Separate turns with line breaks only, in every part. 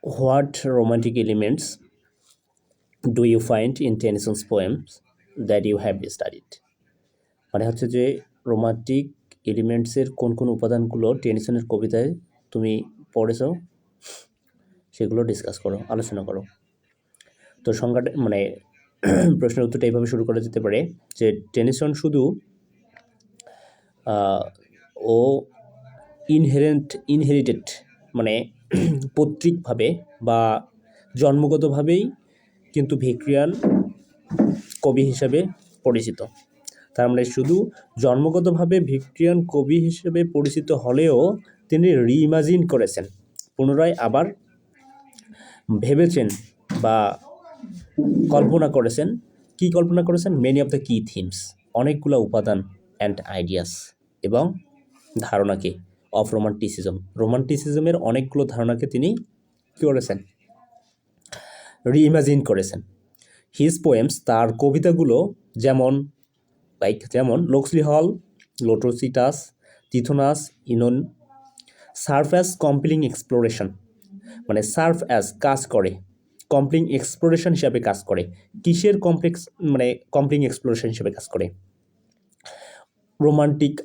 What romantic elements do you find in Tennyson's poems that you have studied? মানে হচ্ছে যে romantic এলিমেন্টসের কোন কোন উপাদানগুলো টেনিসনের কবিতায় তুমি পড়েছো সেগুলো ডিসকাস করো, আলোচনা করো। তো সংজ্ঞাটা মানে প্রশ্নের উত্তরটা এইভাবে শুরু করা যেতে পারে যে টেনিসন শুধু ও ইনহেরিটেড মানে পৈতৃকভাবে বা জন্মগতভাবেই কিন্তু ভিক্টোরিয়ান কবি হিসেবে পরিচিত। তার মানে শুধু জন্মগতভাবে ভিক্টোরিয়ান কবি হিসেবে পরিচিত হলেও তিনি রিইমাজিন করেছেন, পুনরায় আবার ভেবেছেন বা কল্পনা করেছেন। কি কল্পনা করেছেন? মেনি অফ দ্য কি থিমস, অনেকগুলো উপাদান অ্যান্ড আইডিয়াস এবং ধারণাকে অফ রোমান্টিসিজমের অনেকগুলো ধারণাকে তিনি কী করেছেন? রিইমাজিন করেছেন। হিজ পোয়েমস, তার কবিতাগুলো যেমন লোক্সলি হল, লোটোসিটাস, তিথোনাস, ইনন সার্ভ অ্যাজ কমপ্লিং এক্সপ্লোরেশন, মানে সার্ভ অ্যাজ কাজ করে, কমপ্লিং এক্সপ্লোরেশন হিসাবে কাজ করে। কিসের কমপ্লিং এক্সপ্লোরেশন হিসাবে কাজ করে? রোমান্টিক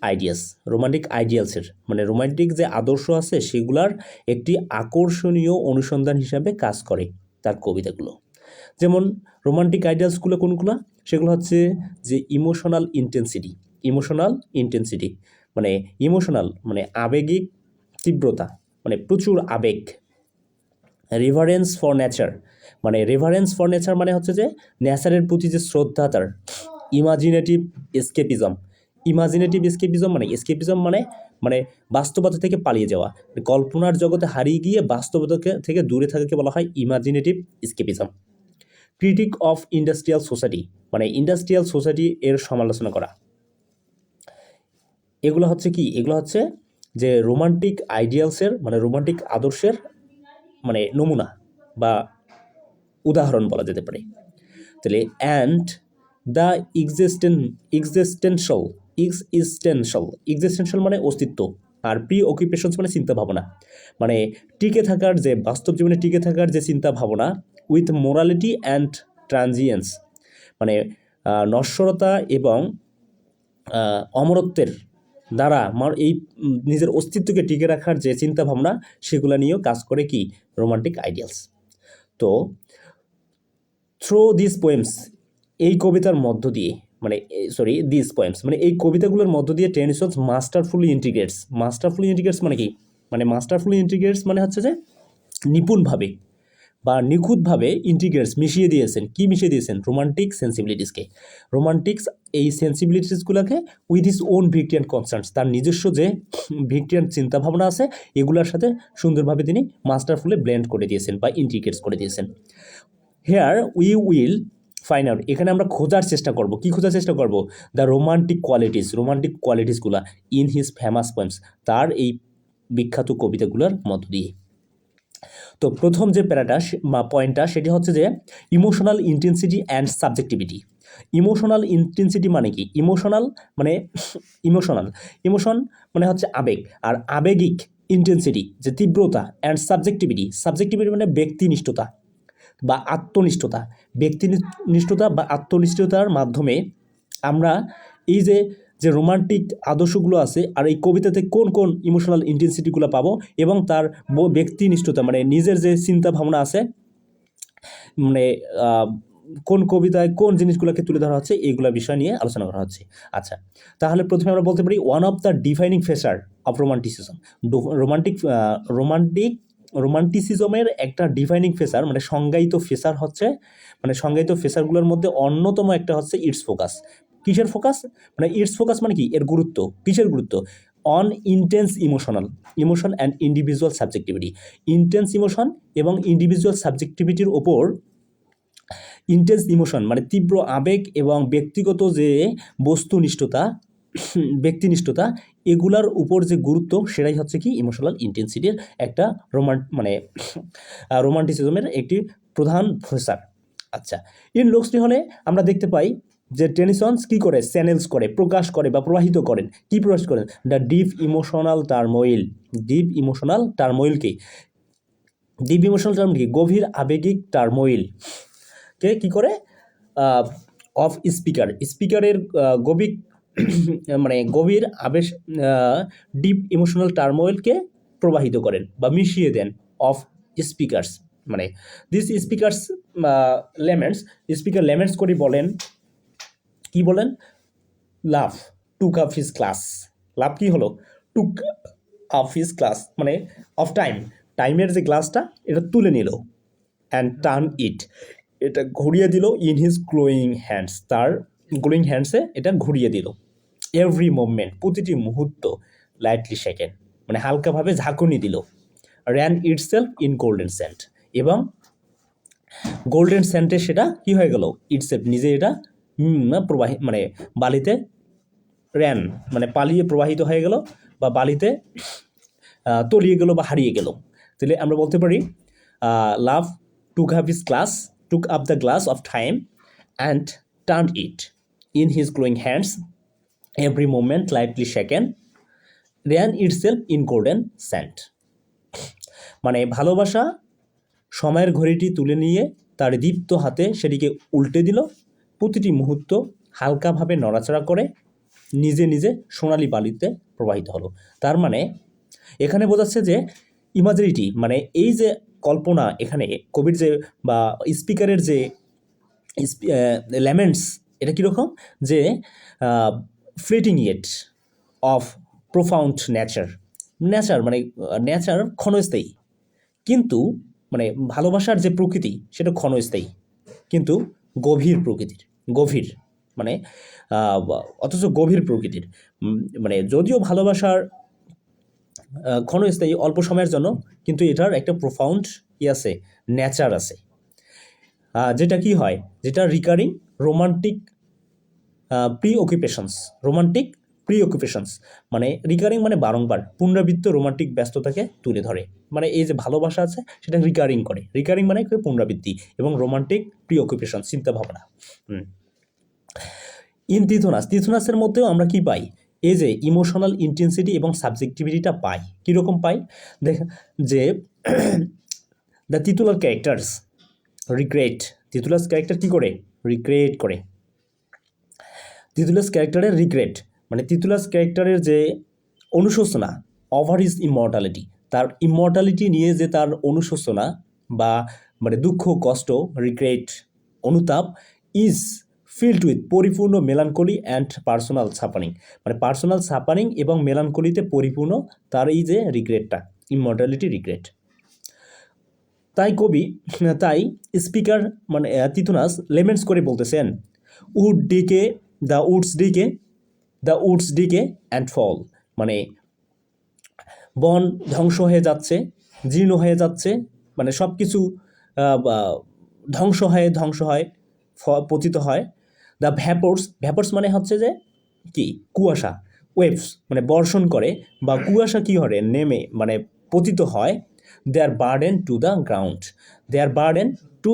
আইডিয়ালসের মানে রোমান্টিক যে আদর্শ আছে সেগুলার একটি আকর্ষণীয় অনুসন্ধান হিসাবে কাজ করে তার কবিতাগুলো। যেমন রোমান্টিক আইডিয়ালসগুলো কোনগুলো? সেগুলো হচ্ছে যে ইমোশনাল ইন্টেন্সিটি মানে ইমোশনাল মানে আবেগিক তীব্রতা, মানে প্রচুর আবেগ। রেভারেন্স ফর নেচার মানে হচ্ছে যে নেচারের প্রতি যে শ্রদ্ধা তার। ইমাজিনেটিভ এসকেপিজম মানে বাস্তবতা থেকে পালিয়ে যাওয়া, কল্পনার জগতে হারিয়ে গিয়ে বাস্তবতা থেকে দূরে থাকাকে বলা হয় imaginative escapism. Critique of industrial society মানে ইন্ডাস্ট্রিয়াল সোসাইটি এর সমালোচনা করা। এগুলো হচ্ছে কি? এগুলো হচ্ছে যে রোমান্টিক আইডিয়ালসের মানে রোমান্টিক আদর্শের মানে নমুনা বা উদাহরণ বলা যেতে পারে। তাহলে অ্যান্ড দ্য এক্সিস্টেনশাল মানে অস্তিত্ব, আর প্রি অকুপেশনস মানে চিন্তা ভাবনা, মানে টিকে থাকার যে বাস্তব জীবনে টিকে থাকার যে চিন্তা ভাবনা। উইথ মোরালিটি অ্যান্ড ট্রানজিয়েন্স মানে নশ্বরতা এবং অমরত্বের দ্বারা এই নিজের অস্তিত্বকে টিকে রাখার যে চিন্তা ভাবনা, সেগুলো নিয়েও কাজ করে কি রোমান্টিক আইডিয়ালস। তো থ্রু দিস পোয়েমস, এই কবিতার মধ্য দিয়ে এই কবিতাগুলোর মধ্য দিয়ে টেনিসন মাস্টারফুলি ইন্টিগ্রেটস মানে কি? মানে মাস্টারফুলি ইন্টিগ্রেটস মানে হচ্ছে যে নিপুণভাবে বা নিখুঁতভাবে মিশিয়ে দিয়েছেন রোমান্টিক সেন্সিবিলিটিসকে। এই সেন্সিবিলিটিসগুলোকে with his own Victorian concerns, তার নিজস্ব যে ভিক্টোরিয়ান চিন্তাভাবনা আছে এগুলোর সাথে সুন্দরভাবে তিনি মাস্টারফুলি ব্লেন্ড করে দিয়েছেন বা ইন্টিগ্রেটস করে দিয়েছেন। Here we will find out, এখানে আমরা খোঁজার চেষ্টা করব। কি খোঁজার চেষ্টা করব? দ্য রোমান্টিক কোয়ালিটিসগুলা ইন হিজ ফেমাস পোয়েমস, তার এই বিখ্যাত কবিতাগুলোর মধ্য দিয়ে। তো প্রথম যে প্যারাটা বা পয়েন্টটা সেটি হচ্ছে যে emotional intensity and subjectivity. Emotional intensity মানে কি? ইমোশন মানে হচ্ছে আবেগ, আর আবেগিক ইন্টেন্সিটি যে তীব্রতা, অ্যান্ড সাবজেক্টিভিটি মানে ব্যক্তিনিষ্ঠতা বা আত্মনিষ্ঠতার মাধ্যমে আমরা এই যে রোমান্টিক আদর্শগুলো আছে আর এই কবিতাতে কোন কোন ইমোশনাল ইন্টেন্সিটিগুলো পাবো এবং তার ব্যক্তিনিষ্ঠতা মানে নিজের যে চিন্তা ভাবনা আছে, মানে কোন কবিতায় কোন জিনিসগুলোকে তুলে ধরা হচ্ছে, এইগুলো বিষয় নিয়ে আলোচনা করা হচ্ছে। আচ্ছা, তাহলে প্রথমে আমরা বলতে পারি one of the defining facet of রোমান্টিসিজমের একটা ডিফাইনিং ফেসার মানে সংজ্ঞায়িত ফেসারগুলোর মধ্যে অন্যতম একটা হচ্ছে ইটস ফোকাস। কিসের ফোকাস? মানে ইটস ফোকাস মানে কি? এর গুরুত্ব। কিসের গুরুত্ব? On intense emotion and individual subjectivity. Intense emotion এবং ইন্ডিভিজুয়াল সাবজেক্টিভিটির ওপর, ইন্টেন্স ইমোশন মানে তীব্র আবেগ এবং ব্যক্তিগত যে ব্যক্তিনিষ্ঠতা এগুলার উপর যে গুরুত্ব, সেটাই হচ্ছে কি ইমোশনাল ইন্টেন্সিটির একটা রোমান্টিসিজমের একটি প্রধান ফেসার। আচ্ছা, ইন লোক্সলি হলে আমরা দেখতে পাই যে টেনিসন কি করে? চ্যানেলস করে, প্রকাশ করে বা প্রবাহিত করেন। কি প্রকাশ করেন? দ্য ডিপ ইমোশনাল টার্মোইলকে ডিপ ইমোশনাল টার্ম কি? গভীর আবেগিক টার্মোইল কে কি করে অফ স্পিকারের গভীর মানে গভীর আবেশ ডিপ ইমোশনাল টার্মোইলকে প্রবাহিত করেন বা মিশিয়ে দেন অফ স্পিকার্স। মানে দিস স্পিকার্স লেমেন্টস করে বলেন, কি বলেন? লাভ টুক আপ হিজ ক্লাস। লাভ কি হলো? টুক আপ হিজ ক্লাস মানে অফ টাইমের যে গ্লাসটা এটা তুলে নিল, অ্যান্ড টার্ন এটা ঘুরিয়ে দিল ইন হিজ গ্লোয়িং হ্যান্ডস, তার গ্লোয়িং হ্যান্ডসে এটা ঘুরিয়ে দিল। এভরি মুভমেন্ট, প্রতিটি মুহূর্ত, লাইটলি সেকেন্ড মানে হালকাভাবে ঝাঁকুনি দিল। Ran itself in golden sand, এবং গোল্ডেন স্যান্ডে সেটা কি হয়ে গেল? ইটসেলফ নিজে এটা মানে বালিতে র্যান মানে পালিয়ে প্রবাহিত হয়ে গেল বা বালিতে তলিয়ে গেল বা হারিয়ে গেল। তাহলে আমরা বলতে পারি love took up the glass of time and turn it in his glowing hands, every moment lightly second, ran itself in golden sand. মানে ভালোবাসা সময়ের ঘড়িটি তুলে নিয়ে তার দীপ্ত হাতে সেটিকে উল্টে দিল, প্রতিটি মুহূর্ত হালকাভাবে নড়াচড়া করে নিজে নিজে সোনালি বালিতে প্রবাহিত হলো। তার মানে এখানে বোঝাচ্ছে যে ইমাজিনিটি মানে এই যে কল্পনা, এখানে কবির যে বা স্পিকারের যে ল্যামেন্টস, এটা কীরকম? যে fleeting it off profound nature মানে নেচার ক্ষণস্থায়ী, কিন্তু মানে ভালোবাসার যে প্রকৃতি সেটা ক্ষণস্থায়ী কিন্তু গভীর মানে অথচ গভীর প্রকৃতির। মানে যদিও ভালোবাসার ক্ষণস্থায়ী অল্প সময়ের জন্য, কিন্তু এটার একটা প্রোফাউন্ড আছে, নেচার আছে, যেটা কি হয়, যেটা রিকারিং রোমান্টিক প্রি-অকুপেশনস মানে রিকারিং মানে বারংবার পুনরাবৃত্ত রোমান্টিক ব্যস্ততাকে তুলে ধরে। মানে এই যে ভালোবাসা আছে সেটা রিকারিং মানে পুনরাবৃত্তি, এবং রোমান্টিক প্রি-অকুপেশন চিন্তাভাবনা। ইন তিথোনাসের মধ্যেও আমরা কি পাই? এই যে ইমোশনাল ইন্টেন্সিটি এবং সাবজেক্টিভিটিটা পাই। কীরকম পাই? দেখ যে দ্য টিটুলার ক্যারেক্টার্স রিগ্রেট, তিতুলাস ক্যারেক্টার কী করে? রিগ্রেট করে। তিতুলাস ক্যারেক্টারের রিগ্রেট মানে তিতুলাস ক্যারেক্টারের যে অনুশোচনা ওভার হিজ ইমর্টালিটি, তার ইমর্টালিটি নিয়ে যে তার অনুশোচনা বা মানে দুঃখ কষ্ট, রিগ্রেট অনুতাপ, ইজ ফিল্ড উইথ পরিপূর্ণ মেলানকলি অ্যান্ড পার্সোনাল সাফারিং মানে পার্সোনাল সাফারিং এবং মেলানকলিতে পরিপূর্ণ তার এই যে রিগ্রেটটা, ইমর্টালিটি রিগ্রেট। তাই স্পিকার মানে তিথোনাস লেমেন্টস করে বলতেছেন, দ্য উডস ডিকে অ্যান্ড ফল মানে বন ধ্বংস হয়ে যাচ্ছে, জীর্ণ হয়ে যাচ্ছে, মানে সব কিছু ধ্বংস হয় পতিত হয়। দ্য ভ্যাপর্স মানে হচ্ছে যে কি? কুয়াশা। ওয়েভস মানে বর্ষণ করে বা কুয়াশা কি হয়? নেমে মানে পতিত হয়। দেয়ার বার্ডেন টু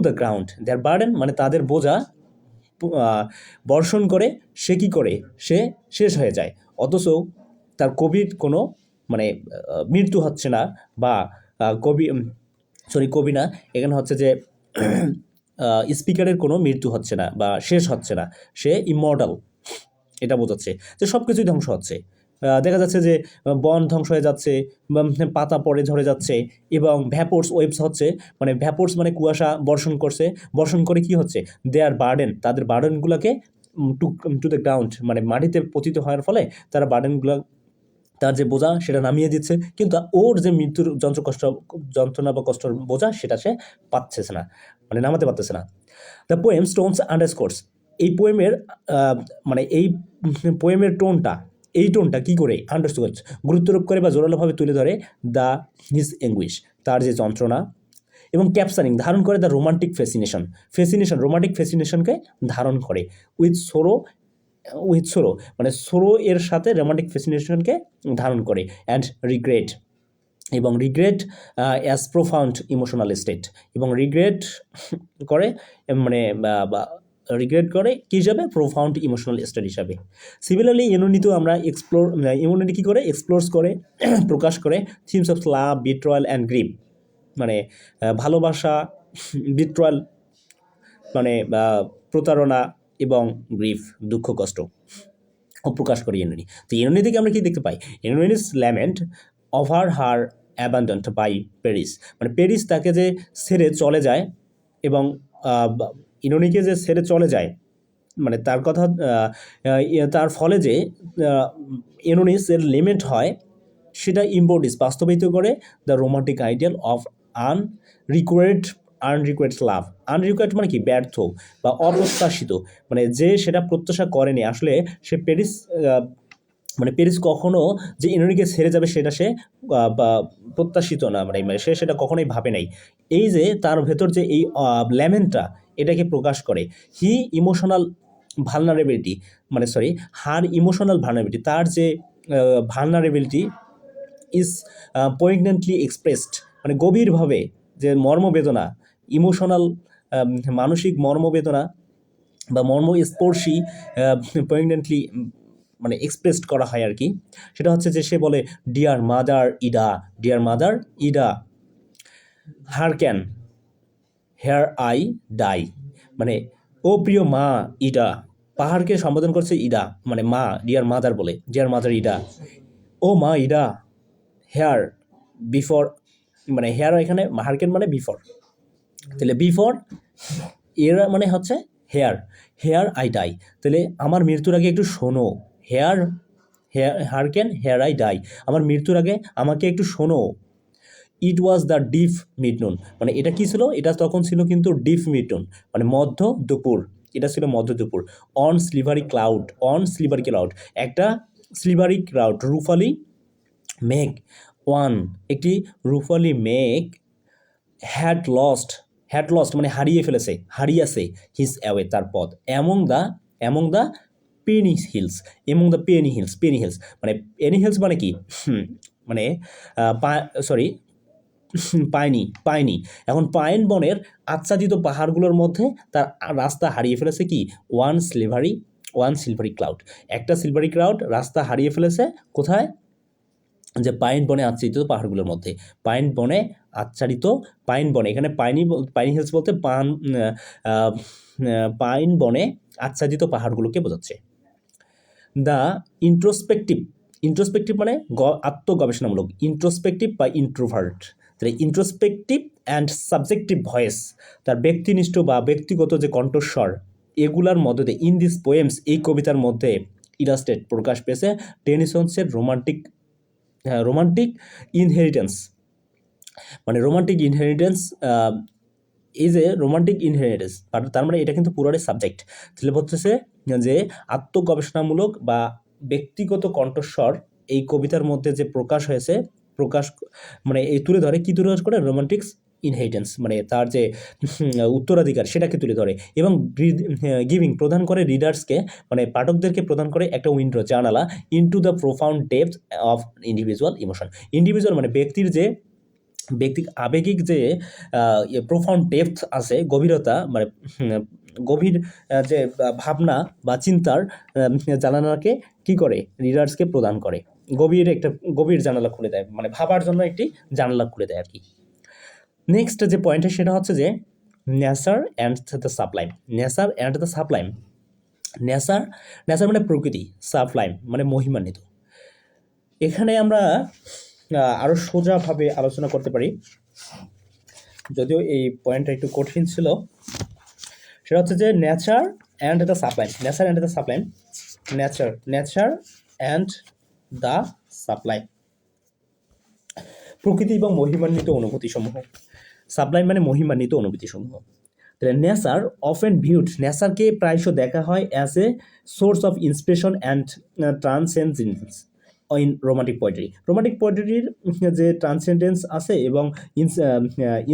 দ্য গ্রাউন্ড মানে তাদের বোঝা বর্ষণ করে সে কি করে? সে শেষ হয়ে যায়, অথচ তার কবির কোনো মানে মৃত্যু হচ্ছে না, বা কবি না, এখানে হচ্ছে যে স্পিকারের কোনো মৃত্যু হচ্ছে না বা শেষ হচ্ছে না, সে ইমর্টাল, এটা বোঝাচ্ছে যে সব কিছুই ধ্বংস হচ্ছে। দেখা যাচ্ছে যে বন ধ্বংস হয়ে যাচ্ছে, পাতা পড়ে ঝরে যাচ্ছে, এবং ওয়েভস হচ্ছে, মানে ভ্যাপোর্স মানে কুয়াশা বর্ষণ করে কি হচ্ছে? তাদের বার্ডেনগুলোকে টু দ্য গ্রাউন্ড মানে মাটিতে পতিত হওয়ার ফলে তারা বার্ডেনগুলো, তার যে বোঝা সেটা নামিয়ে দিচ্ছে, কিন্তু ওর যে মৃত্যুর যন্ত্রণা বা কষ্ট বোঝা সেটা সে পাচ্ছে না, মানে নামাতে পারতেছে না। দ্য পোয়েম স্টোনস আন্ডারস্কোরস, এই পোয়েমের মানে এই পোয়েমের টোনটা কি করে আন্ডারস্কোরস গুরুত্বারোপ করে বা জোরালোভাবে তুলে ধরে হিজ অ্যাঙ্গুইশ, তার যে যন্ত্রণা, এবং ক্যাপচারিং ধারণ করে দ্য রোমান্টিক রোমান্টিক ফ্যাসিনেশনকে ধারণ করে উইথ সোরো মানে সোরো এর সাথে রোমান্টিক ফ্যাসিনেশনকে ধারণ করে, and regret as profound emotional state, এবং রিগ্রেট করে মানে রিগ্রেট করে কী হিসাবে? প্রোফাউন্ড ইমোশনাল স্টেট হিসাবে। সিমিলারলি ইউনিটিও আমরা ইউনিটি কী করে? এক্সপ্লোরস করে প্রকাশ করে themes of love, betrayal and grief, মানে ভালোবাসা, বিট্রয়াল মানে প্রতারণা এবং গ্রিফ, দুঃখ কষ্ট প্রকাশ করে ইউনানি। তো ইউনানি থেকে আমরা কি দেখতে পাই? Oenone's lament over her abandoned by Paris, মানে প্যারিস তাকে যে ছেড়ে চলে যায় এবং ইউনানিকে যে ছেড়ে চলে যায়, মানে তার কথা তার ফলে যে ইউনানিসের লেমেন্ট হয়, সেটা ইম্বোডিস বাস্তবায়িত করে দ্য রোমান্টিক আইডিয়াল অফ আনরিকোয়ার্ড লাভ। আনরিকোয়ার্ড মানে কি? ব্যর্থ বা অপ্রত্যাশিত, মানে যে সেটা প্রত্যাশা করেনি। আসলে সে প্যারিস মানে প্যারিস কখনো যে ইউনানিকে ছেড়ে যাবে সেটা সে বা প্রত্যাশিত না, মানে সে সেটা কখনোই ভাবে নাই। এই যে তার ভেতর যে এই ল্যামেন্টটা, এটাকে প্রকাশ করে হি ইমোশনাল ভালনারেবিলিটি, মানে সরি হার ইমোশনাল ভালনারেবিলিটি, তার যে ভালনারেবিলিটি ইজ পয়েগনেন্টলি এক্সপ্রেসড, মানে গভীরভাবে যে মর্মবেদনা, ইমোশনাল মানসিক মর্মবেদনা বা মর্মস্পর্শী পয়েগনেন্টলি মানে এক্সপ্রেসড করা হয় আর কি। সেটা হচ্ছে যে সে বলে, dear mother Ida, dear mother Ida, harken ere I die, মানে ও প্রিয় মা ইডা, পাহাড়কে সম্বোধন করছে ইডা, মানে মা, ডিয়ার মাদার বলে, ডিয়ার মাদার ইডা, ও মা ইডা, হেয়ার বিফোর, মানে হেয়ার এখানে হারকেন মানে বিফোর, তাহলে বিফোর এর মানে হচ্ছে হেয়ার, হেয়ার আই ডাই, তাহলে আমার মৃত্যুর আগে একটু শোনো, hair hair hurricane hair I die, আমার মৃত্যুর আগে আমাকে একটু শোনো। ইট ওয়াজ দ্য ডিপ মিডনুন, মানে এটা কি ছিল? এটা তখন ছিল কিন্তু ডিপ মিডনুন, মানে মধ্য দুপুর, এটা ছিল মধ্য দুপুর। অন স্লিভারি ক্লাউড, অন স্লিভারি ক্লাউড, একটা স্লিভারি ক্লাউড, রুফালি মেঘ, ওয়ান একটি রুফালি মেঘ, হ্যাড লস্ট মানে হারিয়ে ফেলেছে, হারিয়েছে, হিজ অ্যাওয়ে তার পথ, among the Penney hills, Penney hills, মানে পেনি হিলস মানে কি? মানে সরি পাইনি, এখন পাইন বনের আচ্ছাদিত পাহাড়গুলোর মধ্যে তার রাস্তা হারিয়ে ফেলেছে কি? ওয়ান সিলভারি ক্লাউড, একটা সিলভারি ক্লাউড রাস্তা হারিয়ে ফেলেছে কোথায়? যে পাইন বনে আচ্ছাদিত পাহাড়গুলোর মধ্যে, পাইন বনে আচ্ছাদিত, পাইন বনে, এখানে পাইনি হিলস বলতে পাইন বনে আচ্ছাদিত পাহাড়গুলোকে বোঝাচ্ছে। দ্য ইন্ট্রোস্পেক্টিভ মানে আত্মগবেষণামূলক, ইন্ট্রোস্পেক্টিভ বা ইন্ট্রোভার্ট, তাহলে ইন্ট্রোস্পেক্টিভ অ্যান্ড সাবজেক্টিভ ভয়েস, তার ব্যক্তিনিষ্ঠ বা ব্যক্তিগত যে কণ্ঠস্বর, এগুলার মধ্যে দিয়ে ইন দিস পোয়েমস, এই কবিতার মধ্যে ইলাস্ট্রেট প্রকাশ পেয়েছে টেনিসন্সের রোমান্টিক ইনহেরিটেন্স, মানে রোমান্টিক ইনহেরিটেন্স, এই যে রোমান্টিক ইনহেরিটেন্স, তার মানে এটা কিন্তু পুরোটাই সাবজেক্ট। তাহলে বলতেছে যে আত্মগবেষণামূলক বা ব্যক্তিগত কণ্ঠস্বর এই কবিতার মধ্যে যে প্রকাশ হয়েছে, মানে এই তুলে ধরে, কি তুলে করে? রোমান্টিক্স ইনহেরিটেন্স, মানে তার যে উত্তরাধিকার সেটাকে তুলে ধরে, এবং গিভিং প্রদান করে রিডার্সকে, মানে পাঠকদেরকে প্রদান করে একটা উইন্ডো, জানালা, into the profound depth of individual emotion. Individual মানে ব্যক্তিক আবেগিক যে প্রোফাউন্ড ডেপথ আছে, গভীরতা, মানে গভীর যে ভাবনা বা চিন্তার জানালাকে কি করে? রিডার্সকে প্রদান করে, গভীর জানালা খুলে দেয়, মানে ভাবার জন্য একটি জানালা খুলে দেয় আর কি। নেক্সট যে পয়েন্টটা সেটা হচ্ছে যে nature and the Sublime, nature মানে প্রকৃতি, সাবলাইম মানে মহিমান্বিত। এখানে আমরা আরও সোজাভাবে আলোচনা করতে পারি, যদিও এই পয়েন্টটা একটু কঠিন ছিল। সেটা হচ্ছে যে নেচার অ্যান্ড দ্য সাবলাইম, প্রকৃতি এবং মহিমান্বিত অনুভূতিসমূহ, সাবলাইম মানে মহিমান্বিত অনুভূতিসমূহ। তাহলে নেচার অফেন ভিউড, নেচারকে প্রায়শ দেখা হয় as a source of inspiration and transcendence in romantic পোয়েট্রির যে ট্রান্সেন্ডেন্স আছে এবং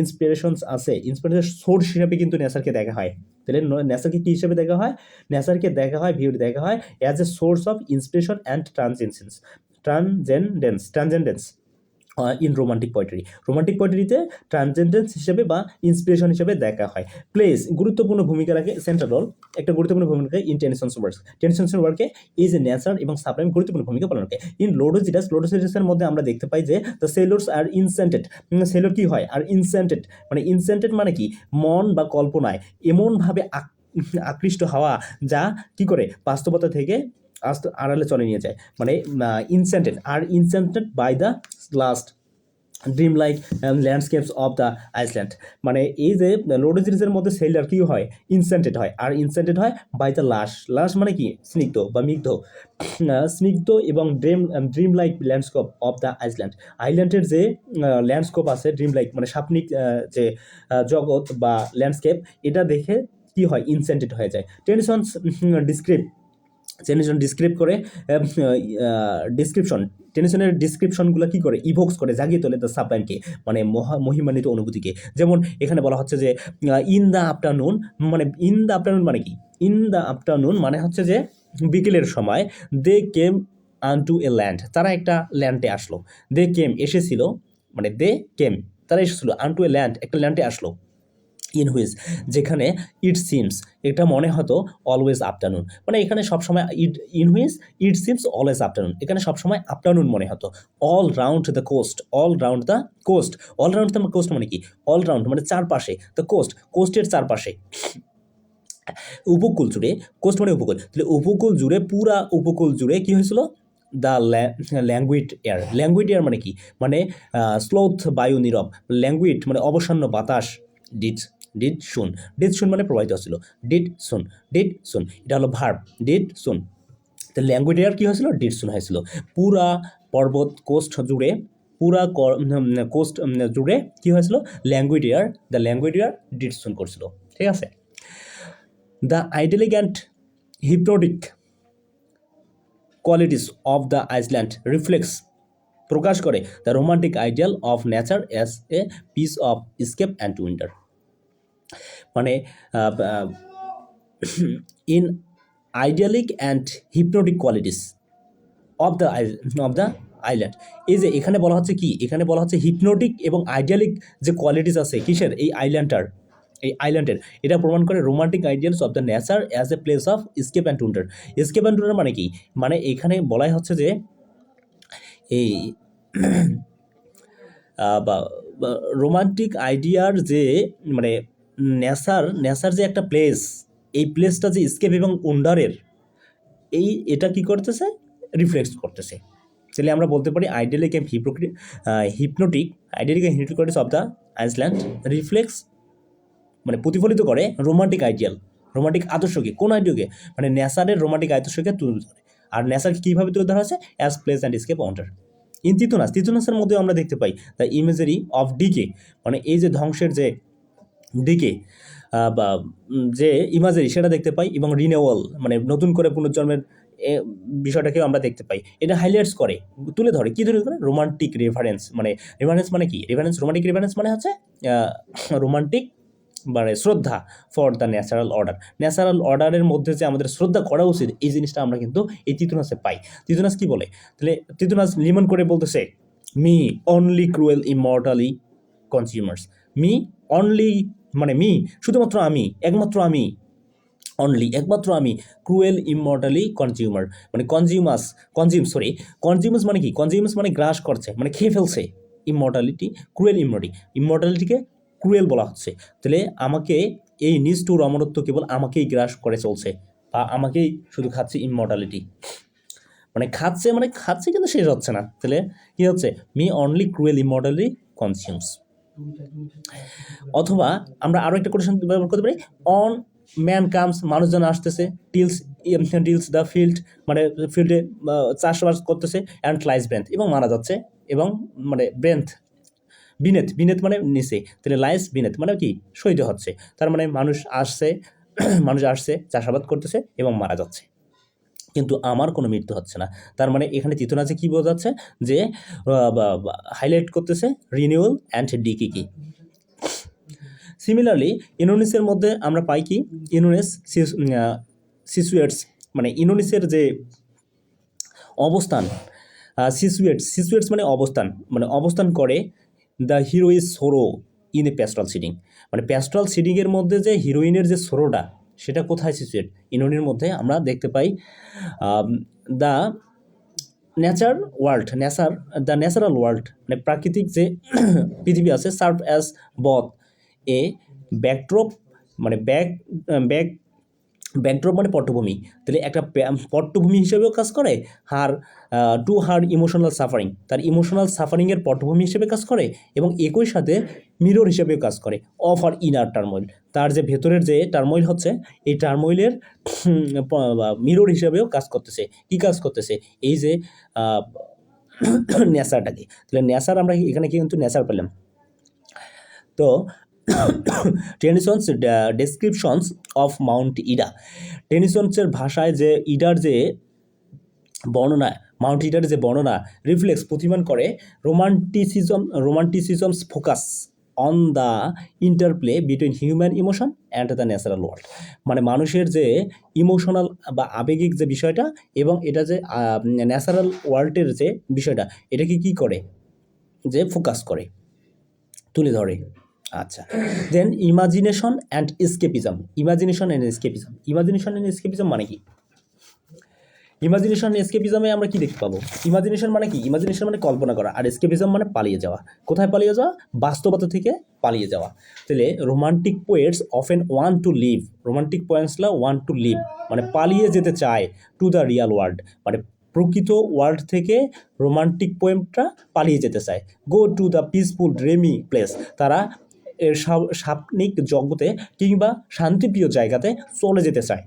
ইন্সপিরেশনস আছে, ইন্সপিরেশন সোর্স হিসাবে কিন্তু নেচারকে দেখা হয়। তাহলে নেচারকে কী হিসেবে দেখা হয়? নেচারকে দেখা হয়, ভিউড দেখা হয় as a source of inspiration and transcendence in romantic পোয়েট্রিতে ট্রান্সেন্ডেন্স হিসেবে বা ইন্সপিরেশন হিসেবে দেখা হয়। প্লেস গুরুত্বপূর্ণ ভূমিকা রাখে, সেন্ট্রাল রোল একটা গুরুত্বপূর্ণ ভূমিকা রাখে ইন টেনিসন্স ওয়ার্কে ইজ এ নেচার এবং সাপ্লাইম গুরুত্বপূর্ণ ভূমিকা পালন করে। ইন লোডোসিটাসের মধ্যে আমরা দেখতে পাই যে দ্য সেলুরস আর ইনসেন্টেড, সেলুর কি হয় আর ইনসেন্টেড মানে কি মন বা কল্পনায় এমনভাবে আকৃষ্ট হওয়া যা কি করে বাস্তবতা থেকে আড়ালে চলে নিয়ে যায়, মানে enchanted by the last dream like landscapes of the Iceland. মানে এই যে লোডো সিরিজের মধ্যে সেলার কি হয় ইনসেন্টেড হয়, আর ইনসেন্টেড হয় বাই দ্য লাশ মানে কি স্নিগ্ধ বা স্নিগ্ধ এবং dream like landscape of the আইল্যান্ডের যে ল্যান্ডস্কেপ আছে ড্রিম লাইক মানে স্বপ্নিক যে জগৎ বা ল্যান্ডস্কেপ, এটা দেখে কি হয় ইনসেন্টেড হয়ে যায়। টেনিসন ডিসক্রিপ করে টেনিসনের ডিসক্রিপশনগুলো কি করে ইভোক্স করে জাগিয়ে তোলে দ্য সাবলাইমকে, মানে মহিমান্বিত অনুভূতিকে। যেমন এখানে বলা হচ্ছে যে ইন দ্য আফটারনুন মানে কি ইন দ্য আফটারনুন মানে হচ্ছে যে বিকেলের সময় দে কেম আনটু এ ল্যান্ড, তারা একটা ল্যান্ডে আসলো। এসেছিল মানে তারা এসেছিল আনটু এ ল্যান্ড, একটা ল্যান্ডে আসলো। ইন হুইচ যেখানে ইট সিমস এটা মনে হতো অলওয়েজ আফটারনুন, মানে এখানে সবসময় ইট সিমস অলওয়েজ আফটারনুন, এখানে সবসময় আফটারনুন মনে হতো। অল রাউন্ড দ্য কোস্ট মানে কি অলরাউন্ড মানে চারপাশে, দ্য কোস্টের চারপাশে, উপকূল জুড়ে, কোস্ট মানে উপকূল, তাহলে উপকূল জুড়ে পুরা উপকূল জুড়ে কি হয়েছিল দ্য ল্যাঙ্গুইড এয়ার মানে কি মানে স্লোথ বায়ু নীরব, ল্যাঙ্গুইড মানে অবসন্ন বাতাস, ডিড শুন মানে প্রবাহিত হচ্ছিল, ডিড শুন এটা হলো ভার্ব, ডিড শুন। তো ল্যাঙ্গুয়েজ এয়ার কী হয়েছিল ডিড শুন হয়েছিল পুরা পর্বত কোস্ট জুড়ে কী হয়েছিল ল্যাঙ্গুয়েজ এয়ার ডিড শুন করছিল, ঠিক আছে। The idyllic and hypnotic qualities of the Iceland reflects প্রকাশ করে the romantic ideal of nature as a piece of escape and winter. মানে in idyllic and hypnotic qualities of the island, এই যে এখানে বলা হচ্ছে কি এখানে বলা হচ্ছে হিপনোটিক এবং আইডিয়ালিক যে কোয়ালিটিস আছে কিসের এই আইল্যান্ডের, এটা প্রমাণ করে romantic ideals of the nature as a place of escape and winter. মানে কি মানে এখানে বলাই হচ্ছে যে এই রোমান্টিক আইডিয়ার যে মানে নেচার যে একটা প্লেস, এই প্লেসটা যে স্কেপ এবং উন্ডারের এটা কি করতেছে রিফ্লেক্ট করতেছে। তাহলে আমরা বলতে পারি idyllic and hypnotic qualities of the Iceland reflects মানে প্রতিফলিত করে রোমান্টিক আদর্শকে, কোন আইডিয়াকে মানে নেচারের রোমান্টিক আদর্শকে তুলে ধরে। আর নেচারকে কীভাবে তুলে ধরা হচ্ছে as place and escape wonder. In তিতুনাসের মধ্যে আমরা দেখতে পাই দ্য ইমেজারি অফ ডিকে, মানে এই যে ধ্বংসের যে ডিকে বা যে ইমাজারি সেটা দেখতে পাই, এবং রিনিউয়াল মানে নতুন করে পুনর্জন্মের বিষয়টাকেও আমরা দেখতে পাই। এটা হাইলাইটস করে তুলে ধরে রোমান্টিক রেফারেন্স মানে কি রোমান্টিক রেফারেন্স মানে হচ্ছে রোমান্টিক মানে শ্রদ্ধা ফর দ্য ন্যাচারাল অর্ডারের মধ্যে যে আমাদের শ্রদ্ধা করা উচিত, এই জিনিসটা আমরা কিন্তু এই তিতুনাসে পাই। তিতুনাস কি বলে, তাহলে তিতুনাস লিমন করে বলতেছে me only cruel immortality consumes, me only মানে শুধুমাত্র আমি, একমাত্র আমি ক্রুয়েল ইমর্টালি কনজিউমার মানে কনজিউমাস মানে কি মানে গ্রাস করছে মানে খেয়ে ফেলছে, ইমর্টালিটিকে ক্রুয়েল বলা হচ্ছে। তাহলে আমাকে এই নিষ্ঠুর অমরত্ব কেবল আমাকেই গ্রাস করে চলছে বা আমাকেই শুধু খাচ্ছে ইমর্টালিটি, মানে খাচ্ছে কিন্তু শেষ হচ্ছে না। তাহলে কি হচ্ছে মি অনলি ক্রুয়েল ইমর্টালি কনজিউমস। অথবা আমরা আরও একটা কোটেশন ব্যবহার করতে পারি অন ম্যান কামস, মানুষজন আসতেছে, টিলস দ্য ফিল্ড মানে ফিল্ডে চাষবাস করতেছে, অ্যান্ড লাইস ব্রেন্থ এবং মারা যাচ্ছে, এবং মানে ব্রেন্থ বিনেথ মানে নিচে, তাহলে লাইস বিনেথ মানে কি শহীদ হচ্ছে। তার মানে মানুষ আসছে চাষাবাদ করতেছে এবং মারা যাচ্ছে, কিন্তু আমার কোনো মৃত্যু হচ্ছে না। তার মানে এখানে তিতুনাসে কি বোঝাচ্ছে যে হাইলাইট করতেছে রিনিউয়াল অ্যান্ড ডিকে কি। সিমিলারলি ইনোনিসের মধ্যে আমরা পাই কি ইনোনিস সিচুয়েটস মানে ইনোনিসের যে অবস্থান সিচুয়েটস মানে অবস্থান করে the hero is sorrow in a pastoral setting, মানে প্যাস্ট্রাল সিটিংয়ের মধ্যে যে হিরোইনের যে সোরোটা সেটা কোথায় সিচুয়েট, ইনোনির মধ্যে আমরা দেখতে পাই দ্য ন্যাচারাল ওয়ার্ল্ড, মানে প্রাকৃতিক যে পৃথিবী আছে, serve as both a backdrop, মানে ব্যাকড্রপ মানে পট্টভূমি, তাহলে একটা পট্টভূমি হিসেবেও কাজ করে, টু হার ইমোশনাল সাফারিং, তার ইমোশনাল সাফারিংয়ের পট্টভূমি হিসেবে কাজ করে, এবং একই সাথে মিরর হিসেবেও কাজ করে অফ আর ইনার টার্মোইল, তার যে ভেতরের যে টার্মোইল হচ্ছে এই টার্মোইলের মিরর হিসেবেও কাজ করতেছে। কি কাজ করতেছে? এই যে নেচারটাকে, তাহলে নেচার আমরা এখানে কিন্তু নেচার পেলাম। তো টেনিসন্স ডেসক্রিপশনস অফ মাউন্ট ইডা, টেনিসন্সের ভাষায় যে ইডার যে বর্ণনা, মাউন্ট ইডার যে বর্ণনা রিফ্লেক্স প্রতিমান করে romanticism's focus on the interplay between human emotion and the natural world, মানে মানুষের যে ইমোশনাল বা আবেগিক যে বিষয়টা এবং এটা যে ন্যাচারাল ওয়ার্ল্ডের যে বিষয়টা, এটাকে কি করে, যে ফোকাস করে, তুলে ধরে। আচ্ছা, দেন ইমাজিনেশন অ্যান্ড এসকেপিজম মানে কি? ইমাজিনেশন এসকেপিজমে আমরা কি দেখতে পাবো? ইমাজিনেশন মানে কি? ইমাজিনেশন মানে কল্পনা করা, আর এসকেপিজম মানে পালিয়ে যাওয়া। কোথায় পালিয়ে যাওয়া? বাস্তবতা থেকে পালিয়ে যাওয়া। তাহলে romantic poets often want to leave, মানে পালিয়ে যেতে চায় টু দ্য রিয়াল ওয়ার্ল্ড, মানে প্রকৃত ওয়ার্ল্ড থেকে রোমান্টিক পোয়েমটা পালিয়ে যেতে চায়। Go to the peaceful dreamy place, তারা এর স্বপ্নিক জগতে কিংবা শান্তিপ্রিয় জায়গাতে চলে যেতে চায়।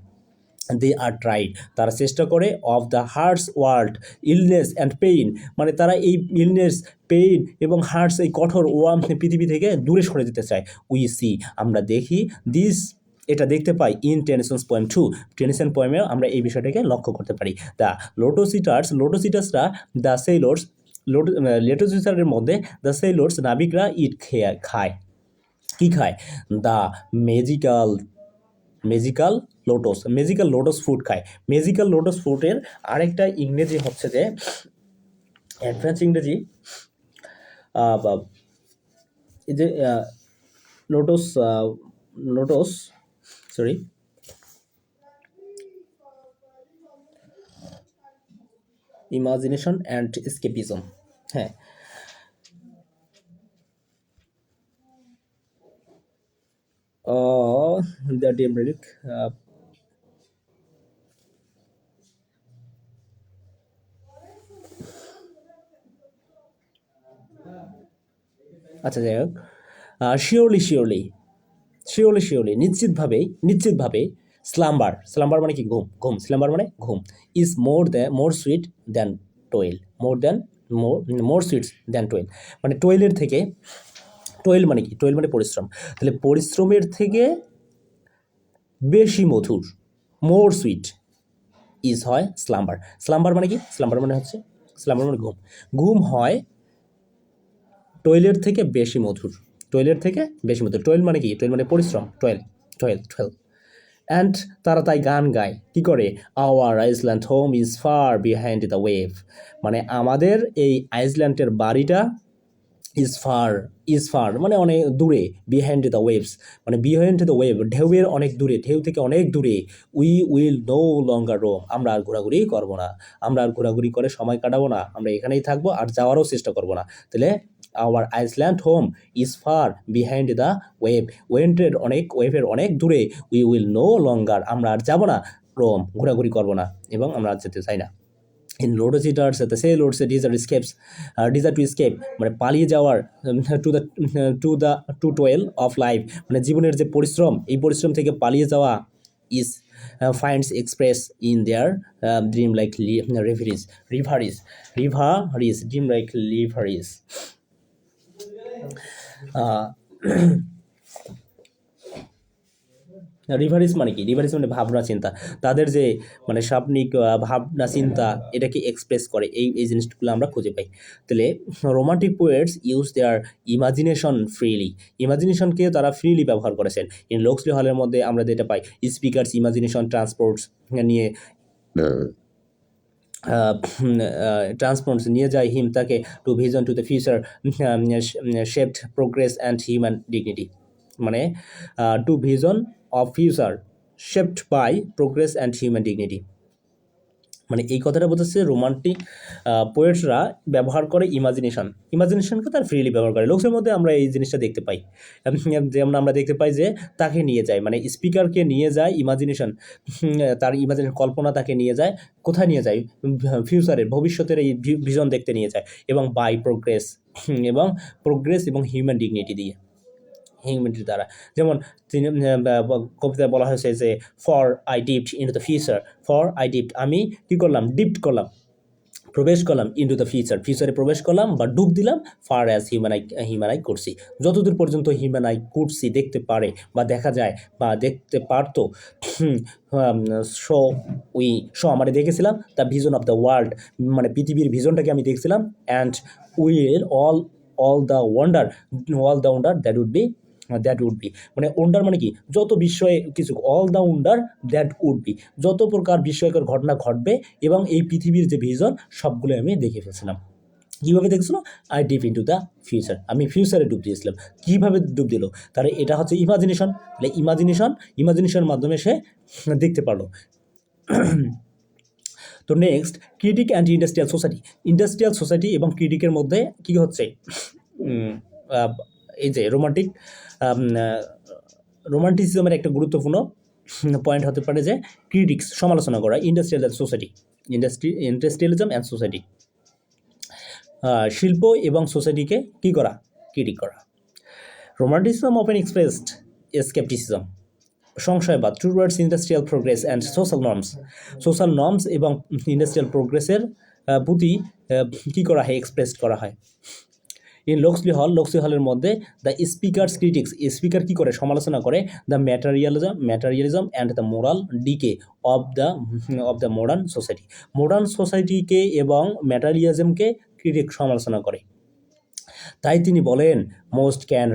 দে আর ট্রাইড, তারা চেষ্টা করে of the hertz world illness and pain, মানে তারা এই ইলনেস, পেইন এবং হার্টস, এই কঠোর পৃথিবী থেকে দূরে সরে যেতে চায়। উই সি, আমরা দেখি দিস, এটা দেখতে পাই ইন টেনিসন্স পোয়েম 2, টেনিসন পোয়েমেও আমরা এই বিষয়টাকে লক্ষ্য করতে পারি। দ্য লোটোসিটাসরা দ্য সেইলর্স, লেটোসিটারের মধ্যে দ্য সেইলর্স নাবিকরা খায়, কি খায়? দ্য ম্যাজিক্যাল লোটাস ফ্রুট খায়। ম্যাজিক্যাল লোটাস ফ্রুটের আরেকটা ইংরেজি হচ্ছে যে অ্যাডভান্স ইংরেজি, এই যে ইমাজিনেশন অ্যান্ড এসকেপিজম, হ্যাঁ। দ্য ডেমরিক, আচ্ছা যাই হোক, শিওরলি নিশ্চিতভাবে স্লাম্বার মানে কি? ঘুম স্লাম্বার মানে ঘুম is more sweet than toil, more sweets than toil, মানে টোয়েলের থেকে, টোয়েল মানে কি? টোয়েল মানে পরিশ্রম, তাহলে পরিশ্রমের থেকে বেশি মধুর, মোর সুইট ইজ হয় স্লাম্বার মানে কি? স্লাম্বার মানে ঘুম হয় টোয়েলের থেকে বেশি মধুর, টোয়েল মানে কি? টোয়েল মানে পরিশ্রম, টোয়েল। অ্যান্ড তারা তাই গান গায়, কি করে? Our island home is far behind the wave, মানে আমাদের এই আইসল্যান্ডের বাড়িটা ইজ ফার মানে অনেক দূরে, বিহাইন্ড দ্য ওয়েভস মানে বিহাইন্ড দ্য ওয়েভ, ঢেউয়ের অনেক দূরে, ঢেউ থেকে অনেক দূরে। We will no longer roam, আমরা আর ঘোরাঘুরি করবো না, আমরা আর ঘোরাঘুরি করে সময় কাটাবো না, আমরা এখানেই থাকবো আর যাওয়ারও চেষ্টা করবো না। তাহলে our island home is far behind the ওয়েভের অনেক দূরে। উই উইল নো লঙ্গার, আমরা আর যাবো না রোম, ঘোরাঘুরি করবো না, এবং আমরা আর যেতে চাই না। In Lotos Eaters the sailors desire to escape, মানে পালিয়ে যাওয়ার, টু টোয়েল অফ লাইফ, মানে জীবনের যে পরিশ্রম, এই পরিশ্রম থেকে পালিয়ে যাওয়া is finds express in their dream like reveries. Reveries মানে কি? রিভারিস মানে ভাবনা চিন্তা, তাদের যে মানে স্বপ্নিক ভাবনা চিন্তা, এটাকে এক্সপ্রেস করে, এই জিনিসগুলো আমরা খুঁজে পাই। তাহলে রোমান্টিক পোয়েটস ইউজ দেয়ার ইমাজিনেশনকে তারা ফ্রিলি ব্যবহার করেছেন। ইন লোকসলি হলের মধ্যে আমরা যেটা পাই, স্পিকার্স ইমাজিনেশন ট্রান্সপোর্টস নিয়ে ট্রান্সফর্মস নিয়ে যায় হিম তাকে to vision to the future shaped progress and human dignity, মানে to vision of future shaped by progress and human dignity. মানে এই কথাটা বলতেছে রোমান্টিক পোয়েটরা ব্যবহার করে ইমাজিনেশনকে তার ফ্রিলি ব্যবহার করে। লোকসের মধ্যে আমরা এই জিনিসটা দেখতে পাই, যেমন আমরা দেখতে পাই যে তাকে নিয়ে যায়, মানে স্পিকারকে নিয়ে যায় ইমাজিনেশন, তার ইমাজিনেশন কল্পনা তাকে নিয়ে যায়, কোথায় নিয়ে যায়, ফিউচারের ভবিষ্যতের এই ভিজন দেখতে নিয়ে যায়, এবং বাই প্রোগ্রেস এবং হিউম্যান ডিগনিটি দিয়ে, হিউম্যানিটির দ্বারা। যেমন তিনি কবিতায় বলা হয়েছে যে for I dipped into the future, আমি কী করলাম, প্রবেশ করলাম ইনটু দ্য ফিউচারে প্রবেশ করলাম বা ডুব দিলাম, ফার অ্যাজ হিউম্যান আই করছি, যতদূর পর্যন্ত হিউম্যান আই করছি, দেখতে পারে বা দেখা যায় বা দেখতে পারতো, আমরা দেখেছিলাম the vision of the world, মানে পৃথিবীর ভিজনটাকে আমি দেখছিলাম, and will all the wonder that would be, মানে ওন্ডার মানে কি, যত বিস্ময়ে কিছু, all the wonder that would be, যত প্রকার বিস্ময়কর ঘটনা ঘটবে এবং এই পৃথিবীর যে ভিজন সবগুলো আমি দেখে ফেলছিলাম। কীভাবে দেখছিলাম, I deep into the future, আমি ফিউচারে ডুব দিয়েছিলাম। কীভাবে ডুব দিল, তাহলে এটা হচ্ছে ইমাজিনেশন, তাহলে ইমাজিনেশনের মাধ্যমে সে দেখতে পারলো। তো next, critic and industrial society এবং ক্রিটিকের মধ্যে কী হচ্ছে, এই যে রোমান্টিসিজমের একটা গুরুত্বপূর্ণ পয়েন্ট হতে পারে যে ক্রিটিক্স, সমালোচনা করা, ইন্ডাস্ট্রিয়ালিজম অ্যান্ড সোসাইটি, শিল্প এবং সোসাইটিকে কী করা, ক্রিটিক করা। রোমান্টিসিজম অফেন এক্সপ্রেসড স্কেপটিসিজম, সংশয়বাদ towards industrial progress and social norms এবং ইন্ডাস্ট্রিয়াল প্রোগ্রেসের প্রতি কী করা হয়, এক্সপ্রেস করা হয়। ইন লোকসলি হলের মধ্যে দ্য স্পিকার কী করে, সমালোচনা করে the materialism and the moral decay of the modern সোসাইটিকে এবং ম্যাটারিয়ালিজমকে ক্রিটিক সমালোচনা করে। তাই তিনি বলেন most can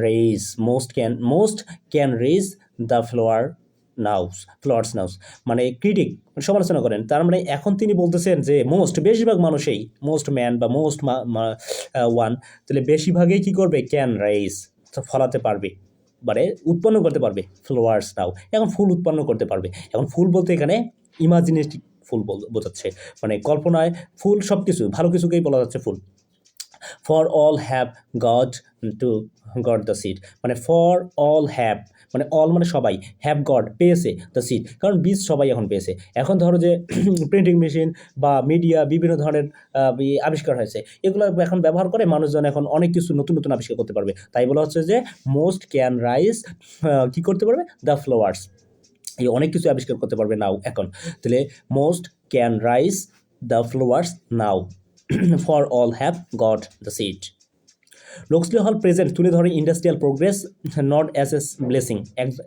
raise the flowers now, মানে ক্রিটিক সমালোচনা করেন, তার মানে এখন তিনি বলতেছেন যে বেশিরভাগ মানুষই, মোস্ট ম্যান বা মোস্ট ওয়ান, তাহলে বেশিরভাগই কী করবে, ক্যান রেজ, ফলাতে পারবে, মানে উৎপন্ন করতে পারবে, ফ্লাওয়ার্স নাও, এখন ফুল উৎপন্ন করতে পারবে। এখন ফুল বলতে এখানে ইমাজিনেটিভ ফুল বোঝাচ্ছে, মানে কল্পনায় ফুল, সব কিছু ভালো কিছুকেই বলা যাচ্ছে ফুল। For all have got the seed, মানে ফর অল হ্যাভ, মানে অল মানে সবাই, হ্যাভ গট পেয়েছে, দ্য সিড কারণ বীজ সবাই এখন পেয়েছে। এখন ধরো যে প্রিন্টিং মেশিন বা মিডিয়া বিভিন্ন ধরনের আবিষ্কার হয়েছে, এগুলো এখন ব্যবহার করে মানুষজন এখন অনেক কিছু নতুন আবিষ্কার করতে পারবে। তাই বলা হচ্ছে যে মোস্ট ক্যান রাইজ কী করতে পারবে, দ্য ফ্লাওয়ার্স, এই অনেক কিছু আবিষ্কার করতে পারবে নাও এখন। তাহলে most can rise the flowers now, for all have got the seed. Locksley Hall present তুলে ধরে industrial progress not as a blessing,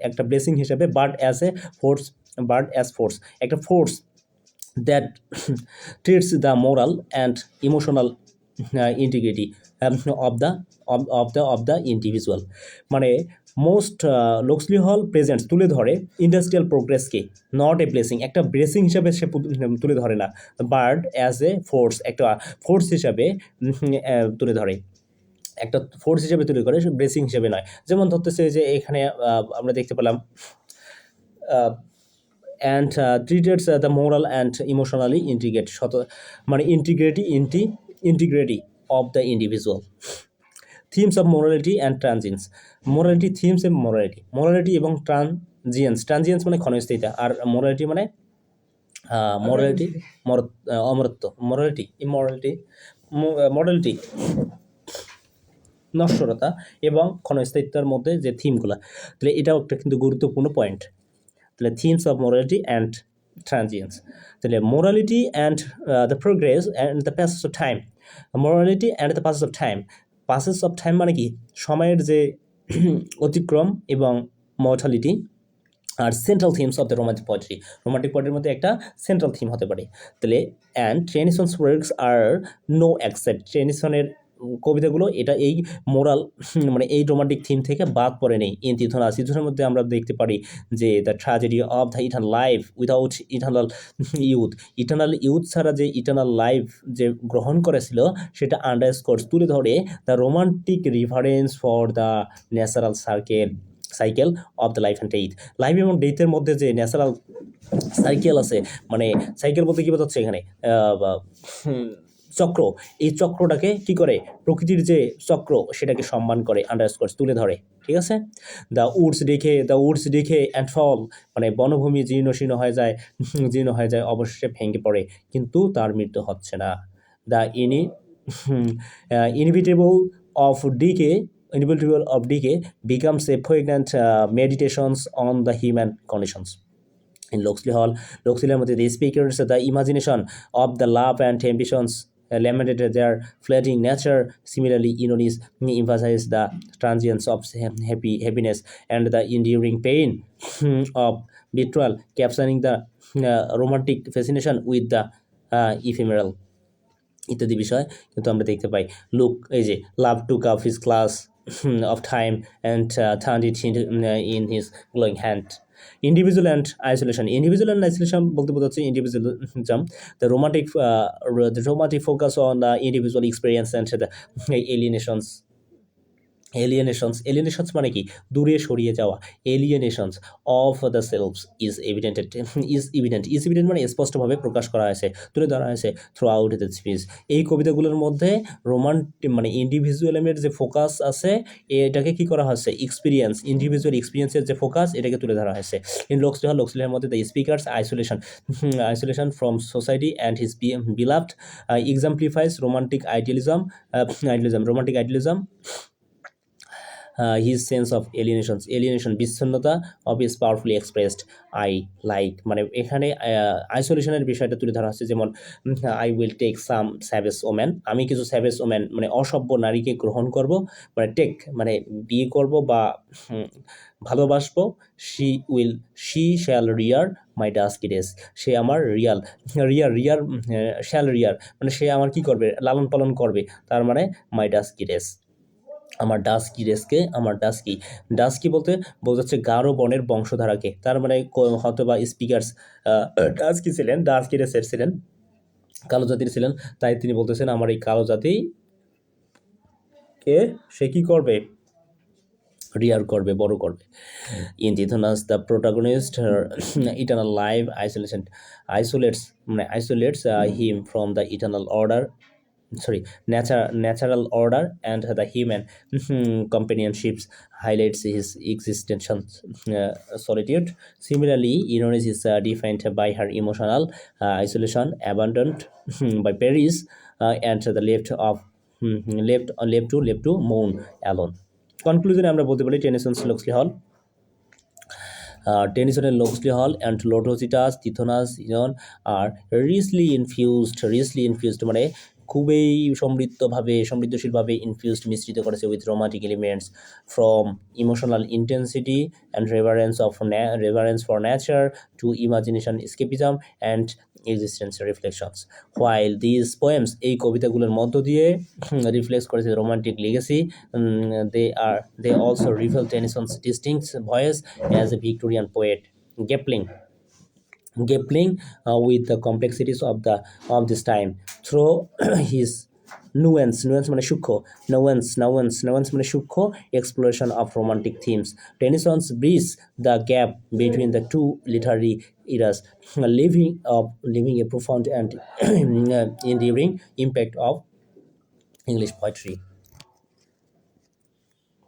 একটা ব্লেসিং হিসেবে, বাট অ্যাজ ফোর্স, একটা force that treats the moral and emotional integrity of the individual, মানে Locksley Hall presents তুলে ধরে industrial প্রোগ্রেসকে not a blessing, একটা ব্লেসিং হিসাবে সে তুলে ধরে না, বাট অ্যাজ এ ফোর্স, একটা ফোর্স হিসাবে তুলে ধরে, একটা ফোর্স হিসেবে তুলে করে, ব্লেসিং হিসেবে নয়। যেমন ধরতেছে যে এখানে আমরা দেখতে পেলাম and treats the moral and emotionally মানে integrity of the individual. Themes of morality and transience, morality এবং ট্রানজিয়েন্স মানে ক্ষণস্থায়িতা, আর মোরালিটি মানে অমরত্ব, মরালিটি নশ্বরতা এবং ক্ষণস্থায়িত্বের মধ্যে যে থিমগুলো, তাহলে এটাও একটা কিন্তু গুরুত্বপূর্ণ পয়েন্ট। তাহলে themes of morality and transience, তাহলে morality and the progress and the passage of time, passage of time মানে কি, সময়ের যে অতিক্রম এবং মর্টালিটি, আর central themes of the romantic পোয়েট্রির মধ্যে একটা সেন্ট্রাল থিম হতে পারে। তাহলে and Tennyson's works are no except, টেনিসনের কবিতাগুলো এটা এই মোরাল মানে এই রোমান্টিক থিম থেকে বাদ পড়ে নেই। ইন তিথোনাস, তিথোনাসের মধ্যে আমরা দেখতে পারি যে the tragedy of the eternal life without eternal youth, eternal youth ছাড়া যে ইটার্নাল লাইফ যে গ্রহণ করেছিল সেটা আন্ডারস্কোর্স তুলে ধরে the romantic reference for the natural cycle of the life and death. Life এবং ডেথের মধ্যে যে ন্যাচারাল সাইকেল আছে, মানে সাইকেল বলতে কী বোঝাচ্ছে এখানে, চক্র, এই চক্রটাকে কি করে, প্রকৃতির যে চক্র সেটাকে সম্মান করে, আন্ডারস্কোর্স তুলে ধরে। ঠিক আছে, দ্য উডস ডেকে অ্যান্ড ফল, মানে বনভূমি জীর্ণ হয়ে যায় অবশেষে ভেঙে পড়ে, কিন্তু তার মৃত্যু হচ্ছে না। The inevitable of decay becomes a poignant meditations on the human conditions. In Loxley Hall মধ্যে the speakers, the imagination of the love and ambitions lamented their fleeting nature. Similarly, Inonis emphasized the transience of happiness and the enduring pain of betrayal, capturing the romantic fascination with the ephemeral ইত্যাদি বিষয় কিন্তু আমরা দেখতে পাই। Look, এই যে love took up his class of time and third it in his glowing hand. Individual and isolation বলতে বোঝাচ্ছে individualism, the romantic focus on the individual experience and the alienations মানে কি, দূরে সরিয়ে যাওয়া। Alienations of the self's is evident মানে স্পষ্টভাবে প্রকাশ করা হয়েছে, তুলে ধরা হয়েছে থ্রু আউট দ্য স্পিচ। এই কবিতাগুলোর মধ্যে মানে ইন্ডিভিজুয়ালিজমের যে ফোকাস আছে এটাকে কি করা হয়েছে, ইন্ডিভিজুয়াল এক্সপিরিয়েন্সের যে ফোকাস এটাকে তুলে ধরা হয়েছে। ইন লোকসলি হলের মধ্যে the speaker's isolation from society and his beloved exemplifies romantic idealism, his sense of alienation বিচ্ছিন্নতা of is powerfully expressed I like, মানে এখানে আইসোলেশনের বিষয়টা তুলে ধরা হচ্ছে, যেমন I will take some savage woman, আমি কিছু savage woman মানে অসভ্য নারীকে গ্রহণ করব, মানে টেক মানে বিয়ে করব বা ভালোবাসবো। she shall rear my dusky days, সে আমার shall rear মানে সে আমার কি করবে, লালন পালন করবে, তার মানে my dusky days, আমার ডাস্কি বলতে বোঝাচ্ছে গারো বনের বংশধারাকে, তার মানে হয়তো বা স্পিকার্স ডাস্কি রেসের ছিলেন, কালো জাতির ছিলেন, তাই তিনি বলতেছেন আমার এই কালো জাতিকে সে কি করবে, রিয়ার করবে, বড় করবে। In Tithonus the protagonist eternal life isolates him from the natural order and the human companionships, highlights his existential solitude. Similarly, Inonis is defined by her emotional isolation, abandoned by Paris, and the left to mourn alone. কনক্লুশনে আমরা বলতে পারি টেনিসনের লোক্সলি হল and লোটোসিটাস তিথোনাস ইনন R রিচলি infused মানে খুবই সমৃদ্ধশীলভাবে মিশ্রিত করেছে with romantic elements from emotional intensity and reverence for nature to imagination escapism and existential reflections. While this poems, এই কবিতাগুলোর মধ্য দিয়ে রিফ্লেক্ট করেছে romantic legacy, they also reveal Tennyson's distinct voice as a Victorian poet, grappling with the complexities of this time through his nuance মানে সূক্ষ্ম, nuance মানে সূক্ষ্ম exploration of romantic themes. Tennyson's bridges the gap between the two literary eras, leaving a profound and enduring impact of English poetry.